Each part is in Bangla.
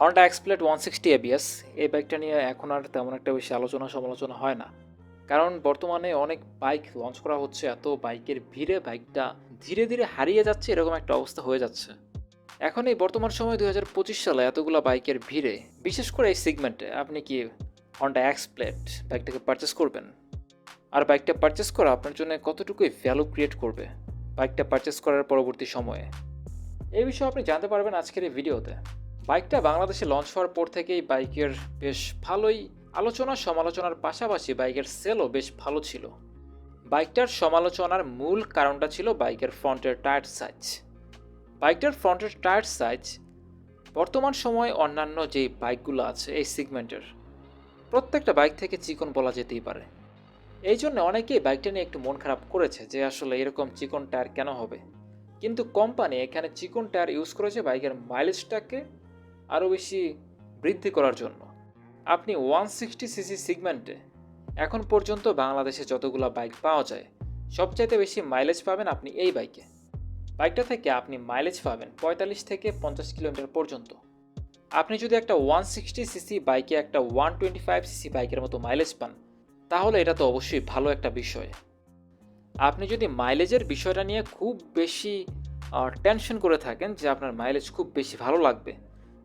হন্ডা এক্সপ্লেড 160 এবিএস এই বাইকটা নিয়ে এখন আর তেমন একটা বেশি আলোচনা সমালোচনা হয় না, কারণ বর্তমানে অনেক বাইক লঞ্চ করা হচ্ছে, এত বাইকের ভিড়ে বাইকটা ধীরে ধীরে হারিয়ে যাচ্ছে, এরকম একটা অবস্থা হয়ে যাচ্ছে। এখন এই বর্তমান সময় 2025 সালে এতগুলো বাইকের ভিড়ে, বিশেষ করে এই সেগমেন্টে আপনি কি হন্ডা এক্সপ্লেড বাইকটাকে পারচেস করবেন? আর বাইকটা পারচেস করা আপনার জন্য কতটুকুই ভ্যালু ক্রিয়েট করবে বাইকটা পারচেস করার পরবর্তী সময়ে, এই বিষয়ে আপনি জানতে পারবেন আজকের এই ভিডিওতে। বাইকটা বাংলাদেশে লঞ্চ হওয়ার পর থেকেই বাইকের বেশ ভালোই আলোচনা সমালোচনার পাশাপাশি বাইকের সেলও বেশ ভালো ছিল। বাইকটার সমালোচনার মূল কারণটা ছিল বাইকের ফ্রন্টের টায়ার সাইজ। বাইকটার ফ্রন্টের টায়ার সাইজ বর্তমান সময়ে অন্যান্য যেই বাইকগুলো আছে এই সেগমেন্টের প্রত্যেকটা বাইক থেকে চিকন বলা যেতেই পারে। এই জন্য অনেকেই বাইকটা নিয়ে একটু মন খারাপ করেছে যে আসলে এরকম চিকন টায়ার কেন হবে, কিন্তু কোম্পানি এখানে চিকন টায়ার ইউজ করেছে বাইকের মাইলেজটাকে আরও বেশি বৃদ্ধি করার জন্য। আপনি 160 সিসি সেগমেন্টে এখন পর্যন্ত বাংলাদেশে যতগুলো বাইক পাওয়া যায় সবচাইতে বেশি মাইলেজ পাবেন আপনি এই বাইকে। বাইকটা থেকে আপনি মাইলেজ পাবেন 45 থেকে 50 কিলোমিটার পর্যন্ত। আপনি যদি একটা 160 সিসি বাইকে একটা 125 সিসি বাইকের মতো মাইলেজ পান, তাহলে এটা তো অবশ্যই ভালো একটা বিষয়। আপনি যদি মাইলেজের বিষয়টা নিয়ে খুব বেশি টেনশন করে থাকেন যে আপনার মাইলেজ খুব বেশি ভালো লাগবে,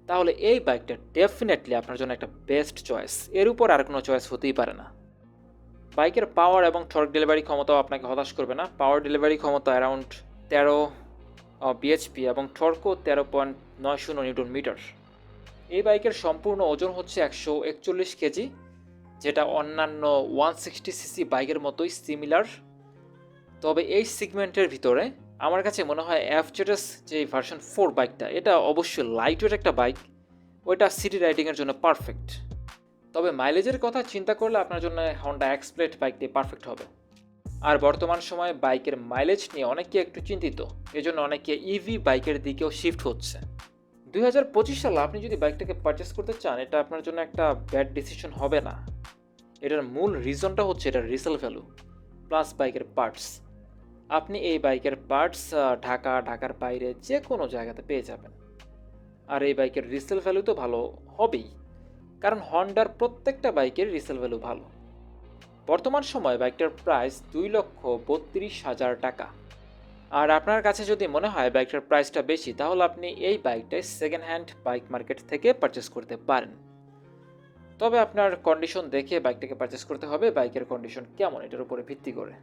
তাহলে এই বাইকটা ডেফিনেটলি আপনার জন্য একটা বেস্ট চয়েস, এর উপর আর কোনো চয়েস হতেই পারে না। বাইকের পাওয়ার এবং টর্ক ডেলিভারি ক্ষমতাও আপনাকে হতাশ করবে না। পাওয়ার ডেলিভারি ক্ষমতা অ্যারাউন্ড 13 বিএইচপি এবং টর্কও 13.90 নিউটন মিটার। এই বাইকের সম্পূর্ণ ওজন হচ্ছে 141 কেজি, যেটা অন্যান্য 160 সিসি বাইকের মতোই সিমিলার। তবে এই সেগমেন্টের ভিতরে আমার কাছে মনে হয় এফজেডএস যে ভার্সন 4 বাইকটা, এটা অবশ্যই লাইটওয়েট একটা বাইক, ওইটা সিটি রাইডিংয়ের জন্য পারফেক্ট। তবে মাইলেজের কথা চিন্তা করলে আপনার জন্য হন্ডা এক্সপ্লেড বাইকটি পারফেক্ট হবে। আর বর্তমান সময়ে বাইকের মাইলেজ নিয়ে অনেকে একটু চিন্তিত, এজন্য অনেকে ইভি বাইকের দিকেও শিফট হচ্ছে। 2025 সালে আপনি যদি বাইকটাকে পারচেস করতে চান, এটা আপনার জন্য একটা ব্যাড ডিসিশন হবে না। এটার মূল রিজনটা হচ্ছে এটার রিসেল ভ্যালু প্লাস বাইকের পার্টস। আপনি এই বাইকের পার্টস ঢাকার বাইরে যে কোনো জায়গাতে পেয়ে যাবেন। আর এই বাইকের রিসেল ভ্যালু তো ভালো হবেই, কারণ হন্ডার প্রত্যেকটা বাইকের রিসেল ভ্যালু ভালো। বর্তমান সময়ে বাইকটার প্রাইস 2,32,000 টাকা। আর আপনার কাছে যদি মনে হয় বাইকটার প্রাইসটা বেশি, তাহলে আপনি এই বাইকটাই সেকেন্ড হ্যান্ড বাইক মার্কেট থেকে পারচেস করতে পারেন। তবে আপনার কন্ডিশন দেখে বাইকটাকে পারচেস করতে হবে, বাইকের কন্ডিশন কেমন এটার উপরে ভিত্তি করে।